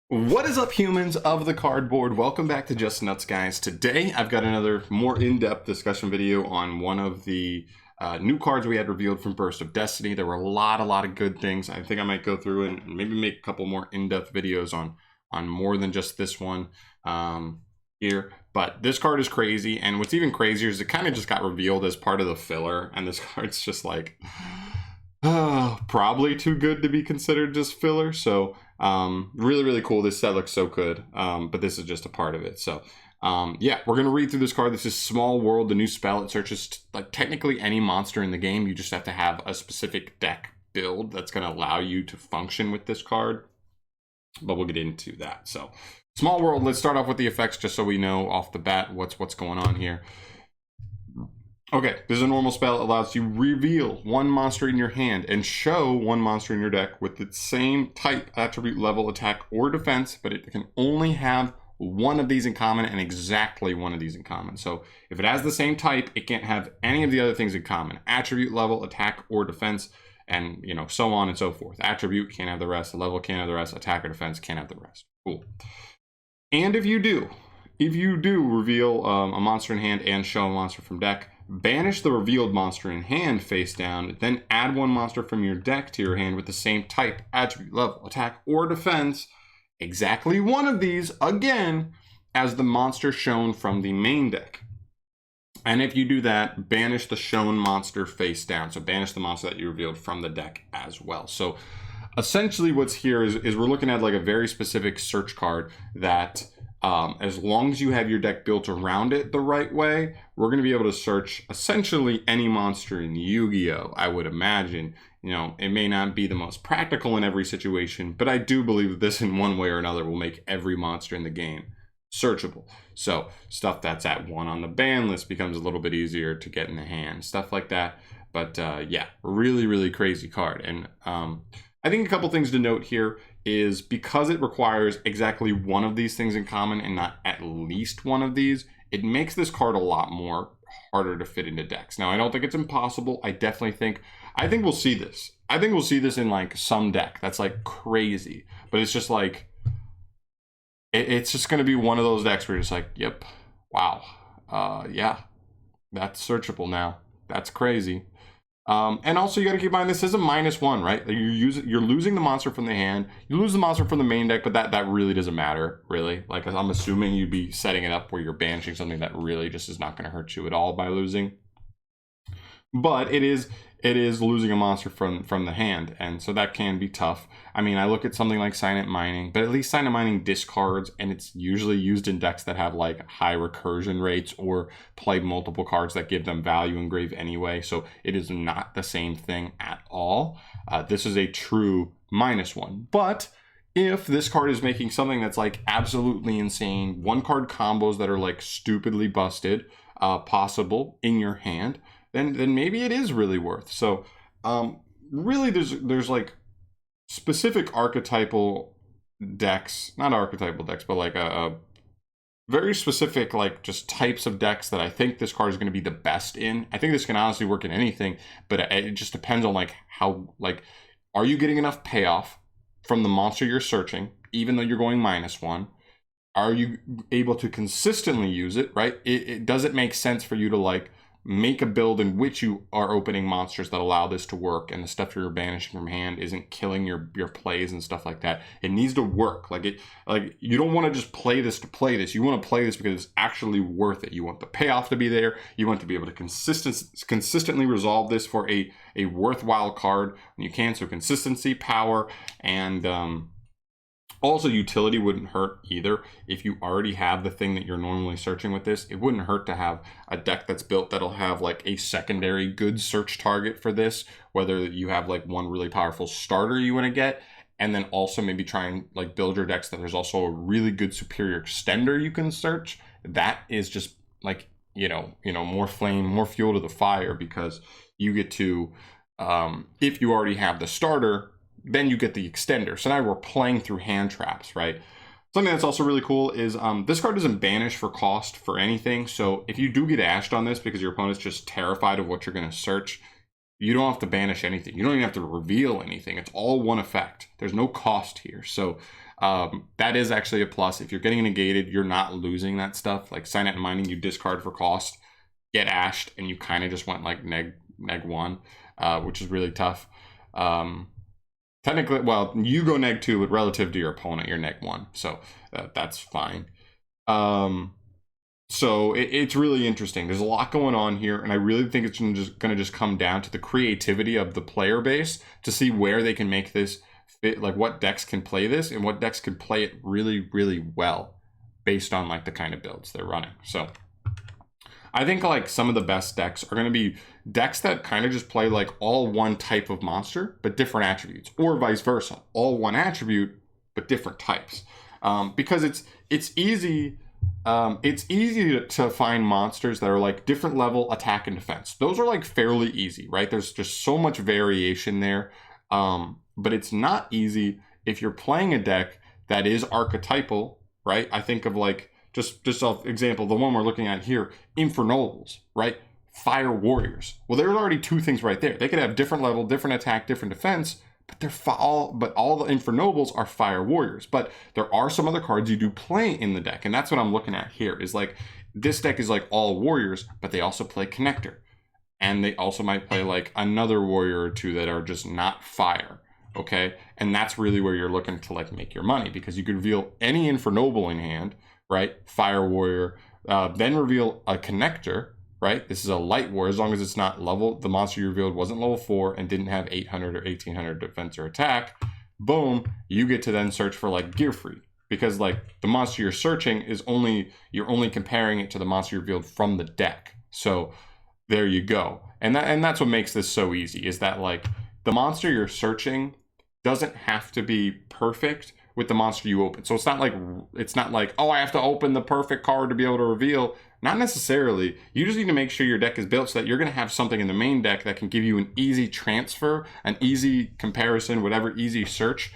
What is up, humans of the cardboard? Welcome back to Just Nuts, guys. Today I've got another more in-depth discussion video on one of the new cards we had revealed from Burst of Destiny. There were a lot of good things. I think I might go through and maybe make a couple more in-depth videos on more than just this one here. But this card is crazy, and what's even crazier is it kind of just got revealed as part of the filler, and this card's just like probably too good to be considered just filler. So really cool. This set looks so good, but this is just a part of it. So yeah, we're gonna read through this card. This is Small World, the new spell. It searches like technically any monster in the game. You just have to have a specific deck build that's gonna allow you to function with this card, but we'll get into that. So Small World, let's start off with the effects just so we know off the bat what's going on here. Okay, this is a normal spell. It allows you to reveal one monster in your hand and show one monster in your deck with the same type, attribute, level, attack, or defense, but it can only have one of these in common and exactly one of these in common. So if it has the same type, it can't have any of the other things in common. Attribute, level, attack, or defense, and so on and so forth. Attribute can't have the rest, level can't have the rest, attack or defense can't have the rest. Cool. And if you do reveal a monster in hand and show a monster from deck, banish the revealed monster in hand face down, then add one monster from your deck to your hand with the same type, attribute, level, attack, or defense, exactly one of these, again, as the monster shown from the main deck. And if you do that, banish the shown monster face down. So banish the monster that you revealed from the deck as well. So essentially what's here is we're looking at like a very specific search card that as long as you have your deck built around it the right way, we're going to be able to search essentially any monster in Yu-Gi-Oh! I would imagine. It may not be the most practical in every situation, but I do believe that this in one way or another will make every monster in the game searchable. So stuff that's at 1 on the ban list becomes a little bit easier to get in the hand, stuff like that. But yeah, really crazy card. And I think a couple things to note here is because it requires exactly one of these things in common and not at least one of these, it makes this card a lot more harder to fit into decks. Now, I don't think it's impossible. I think we'll see this. I think we'll see this in like some deck that's like crazy, but it's just like, it's just going to be one of those decks where you're just like, yep, wow, yeah, that's searchable now. That's crazy. And also you got to keep in mind this is a -1, right? You're losing the monster from the hand. You lose the monster from the main deck, but that really doesn't matter, really. Like, I'm assuming you'd be setting it up where you're banishing something that really just is not going to hurt you at all by losing. But it is losing a monster from the hand, and so that can be tough. I mean, I look at something like Silent Mining, but at least Silent Mining discards, and it's usually used in decks that have like high recursion rates or play multiple cards that give them value in grave anyway, so it is not the same thing at all. This is a true -1. But if this card is making something that's like absolutely insane, one card combos that are like stupidly busted possible in your hand, then maybe it is really worth. So really there's like specific archetypal decks, not archetypal decks, but like a very specific like just types of decks that I think this card is going to be the best in. I think this can honestly work in anything, but it just depends on like how, like, are you getting enough payoff from the monster you're searching, even though you're going -1? Are you able to consistently use it, right? Does it make sense for you to like make a build in which you are opening monsters that allow this to work, and the stuff you're banishing from hand isn't killing your plays and stuff like that? It needs to work. Like you don't want to just play this to play this. You want to play this because it's actually worth it. You want the payoff to be there. You want to be able to consistently resolve this for a worthwhile card when you can. So consistency, power, and also, utility wouldn't hurt either. If you already have the thing that you're normally searching with this, it wouldn't hurt to have a deck that's built that'll have like a secondary good search target for this, whether you have like one really powerful starter you want to get, and then also maybe try and like build your decks that there's also a really good superior extender you can search. That is just like, more flame, more fuel to the fire, because you get to, if you already have the starter, then you get the extender. So now we're playing through hand traps, right? Something that's also really cool is this card doesn't banish for cost for anything. So if you do get ashed on this because your opponent's just terrified of what you're going to search, you don't have to banish anything. You don't even have to reveal anything. It's all one effect. There's no cost here. So That is actually a plus. If you're getting negated, you're not losing that stuff. Like Signet and Mining, you discard for cost, get ashed, and you kind of just went like neg 1, which is really tough. Technically, well, you go neg 2, but relative to your opponent, you're neg 1, so that's fine. So it's really interesting. There's a lot going on here, and I really think it's going to just come down to the creativity of the player base to see where they can make this fit, like what decks can play this and what decks can play it really, really well based on like the kind of builds they're running. So I think like some of the best decks are going to be decks that kind of just play like all one type of monster, but different attributes, or vice versa, all one attribute, but different types. Because it's easy to find monsters that are like different level attack and defense. Those are like fairly easy, right? There's just so much variation there. But it's not easy if you're playing a deck that is archetypal, right? I think of like, just off example, the one we're looking at here, Infernobles, right? Fire Warriors. Well, there's already two things right there. They could have different level, different attack, different defense, but all the Infernobles are Fire Warriors. But there are some other cards you do play in the deck, and that's what I'm looking at here. Is like this deck is like all Warriors, but they also play Connector, and they also might play like another warrior or two that are just not fire. Okay, and that's really where you're looking to like make your money, because you could reveal any Infernoble in hand, right? Fire Warrior, then reveal a Connector, right? This is a light warrior, as long as it's not level, the monster you revealed wasn't level 4 and didn't have 800 or 1800 defense or attack. Boom, you get to then search for like Gearfried, because like the monster you're searching is you're only comparing it to the monster you revealed from the deck. So there you go. And that's what makes this so easy, is that like the monster you're searching doesn't have to be perfect with the monster you open. So it's not like, oh, I have to open the perfect card to be able to reveal. Not necessarily. You just need to make sure your deck is built so that you're going to have something in the main deck that can give you an easy transfer, an easy comparison, whatever, easy search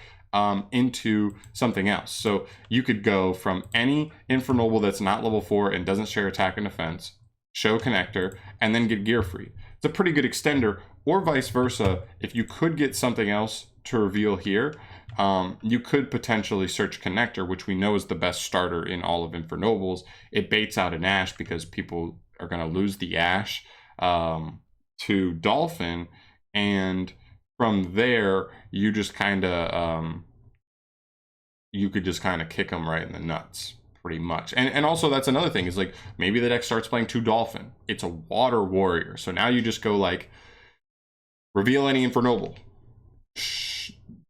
into something else. So you could go from any Infernoble that's not level 4 and doesn't share attack and defense, show Connector, and then get Gearfried. It's a pretty good extender, or vice versa. If you could get something else to reveal here, you could potentially search Connector, which we know is the best starter in all of Infernobles. It baits out an Ash because people are going to lose the Ash to Dolphin, and from there you just kind of you could just kind of kick them right in the nuts, pretty much. And also that's another thing, is like maybe the deck starts playing 2 Dolphin. It's a water warrior, so now you just go like reveal any Infernoble,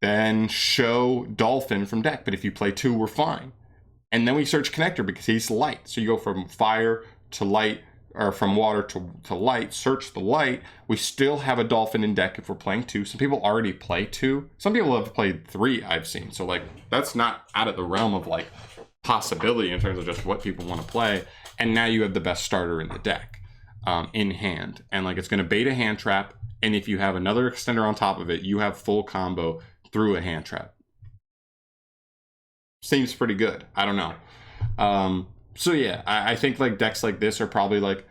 then show Dolphin from deck. But if you play 2, we're fine. And then we search Connector because he's light. So you go from fire to light, or from water to light, search the light. We still have a Dolphin in deck if we're playing 2. Some people already play 2. Some people have played 3, I've seen. So like that's not out of the realm of like possibility in terms of just what people want to play. And now you have the best starter in the deck in hand. And like it's going to bait a hand trap. And if you have another extender on top of it, you have full combo through a hand trap. Seems pretty good. I don't know. So yeah, I think like decks like this are probably like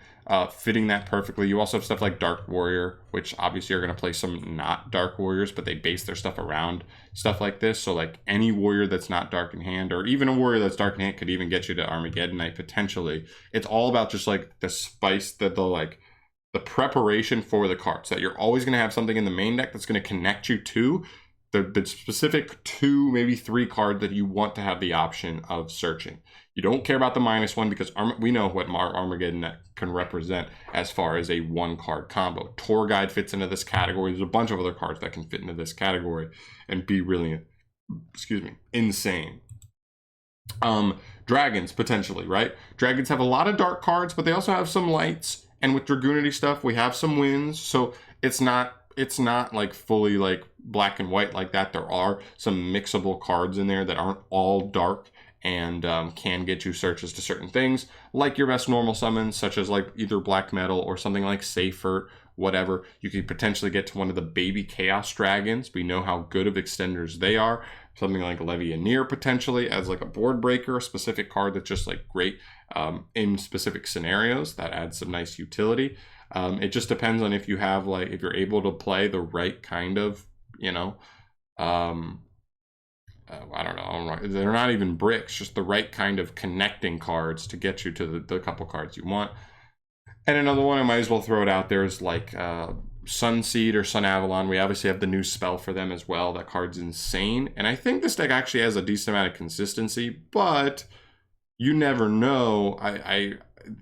fitting that perfectly. You also have stuff like Dark Warrior, which obviously are going to play some not Dark Warriors, but they base their stuff around stuff like this. So like any warrior that's not Dark in hand, or even a warrior that's Dark in hand, could even get you to Armageddonite potentially. It's all about just like the spice, the preparation for the cards, that you're always going to have something in the main deck that's going to connect you to the specific 2, maybe 3 card that you want to have the option of searching. You don't care about the -1 because we know what Armageddon can represent as far as a 1-card combo. Tour Guide fits into this category. There's a bunch of other cards that can fit into this category and be really, insane. Dragons, potentially, right? Dragons have a lot of dark cards, but they also have some lights. And with Dragoonity stuff, we have some wins. So it's not like fully like black and white like that. There are some mixable cards in there that aren't all dark and can get you searches to certain things, like your best normal summons, such as like either Black Metal or something like Seifert, whatever. You could potentially get to one of the baby Chaos Dragons. We know how good of extenders they are. Something like Levianeer potentially as like a board breaker, a specific card that's just like great in specific scenarios that adds some nice utility. It just depends on if you have if you're able to play the right kind of, I don't know, they're not even bricks, just the right kind of connecting cards to get you to the couple cards you want. And another one, I might as well throw it out there, is like Sunseed or Sun Avalon. We obviously have the new spell for them as well. That card's insane. And I think this deck actually has a decent amount of consistency, but you never know.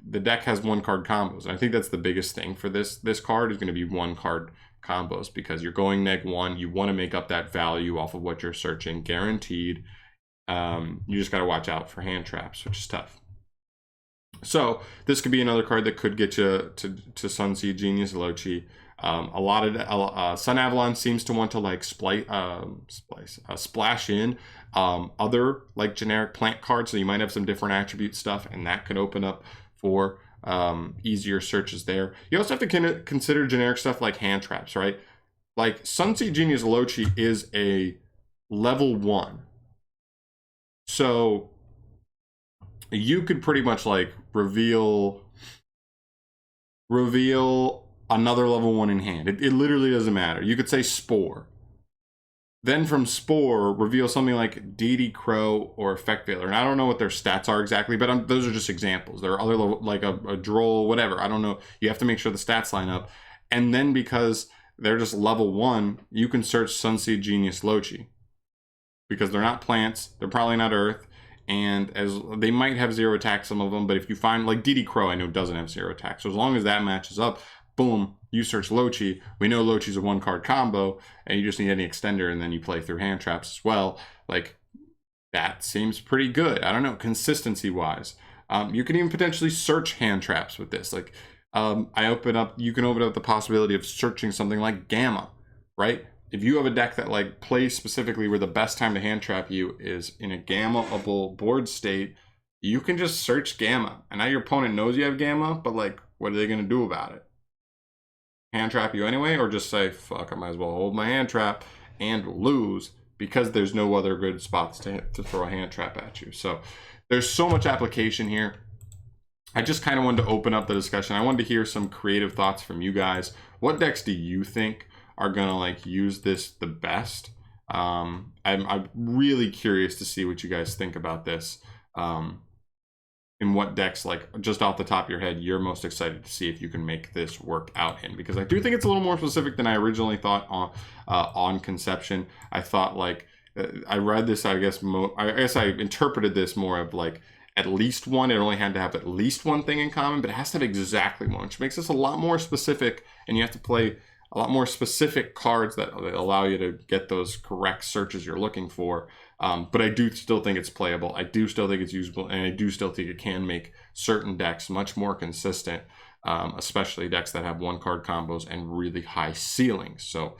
The deck has one card combos. And I think that's the biggest thing for this card is going to be one card combos, because you're going -1. You want to make up that value off of what you're searching, guaranteed. You just got to watch out for hand traps, which is tough. So this could be another card that could get you to Sunseed, Genius, Lochi. A lot of Sun Avalon seems to want to like splash in other like generic plant cards, so you might have some different attribute stuff, and that could open up for easier searches there. You also have to consider generic stuff like hand traps, right? Like Sunseed, Genius, Lochi is a level 1, so you could pretty much like reveal another level 1 in hand. It literally doesn't matter. You could say Spore. Then from Spore, reveal something like DD Crow or Effect Veiler. And I don't know what their stats are exactly, but those are just examples. There are other level, like a Droll, whatever. I don't know. You have to make sure the stats line up. And then because they're just level 1, you can search Sunseed, Genius, Lochi. Because they're not plants, they're probably not earth. And as they might have 0 attack, some of them, but if you find like DD Crow, I know doesn't have 0 attack. So as long as that matches up, boom, you search Lochi. We know Lochi's a 1-card combo, and you just need any extender, and then you play through hand traps as well. Like, that seems pretty good. I don't know, consistency wise. You can even potentially search hand traps with this. Like, you can open up the possibility of searching something like Gamma, right? If you have a deck that like plays specifically where the best time to hand trap you is in a Gamma-able board state, you can just search Gamma. And now your opponent knows you have Gamma, but like, what are they going to do about it? Hand trap you anyway, or just say, fuck, I might as well hold my hand trap and lose, because there's no other good spots to throw a hand trap at you. So there's so much application here. I just kind of wanted to open up the discussion. I wanted to hear some creative thoughts from you guys. What decks do you think are gonna like use this the best? I'm really curious to see what you guys think about this. In what decks, like just off the top of your head, you're most excited to see if you can make this work out in, because I do think it's a little more specific than I originally thought on conception. I thought like I read this, I guess I interpreted this more of like at least one. It only had to have at least one thing in common, but it has to have exactly one, which makes this a lot more specific, and you have to play a lot more specific cards that allow you to get those correct searches you're looking for. But I do still think it's playable. I do still think it's usable, and I do still think it can make certain decks much more consistent, especially decks that have 1-card combos and really high ceilings. So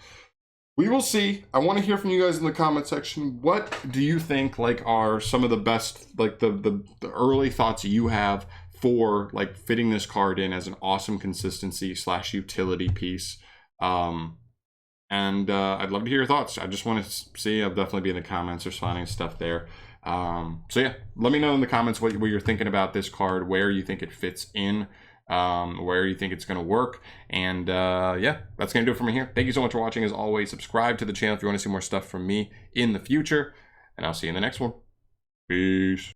we will see. I want to hear from you guys in the comment section. What do you think like are some of the best, like the early thoughts you have for like fitting this card in as an awesome consistency / utility piece? And I'd love to hear your thoughts. I just want to see. I'll definitely be in the comments or finding stuff there. So yeah, let me know in the comments what you're thinking about this card, where you think it fits in, where you think it's going to work. And yeah, that's going to do it for me here. Thank you so much for watching. As always, subscribe to the channel if you want to see more stuff from me in the future. And I'll see you in the next one. Peace.